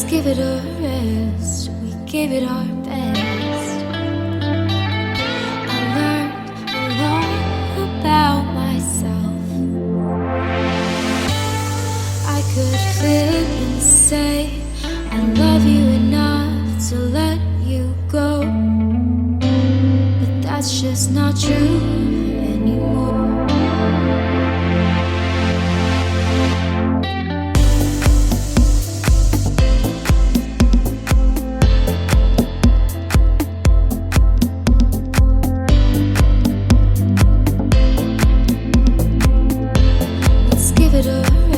give it a rest. We gave it our best. I learned a lot about myself. I could flip and say I love you enough to let you go, but that's just not true anymore. Let's give it a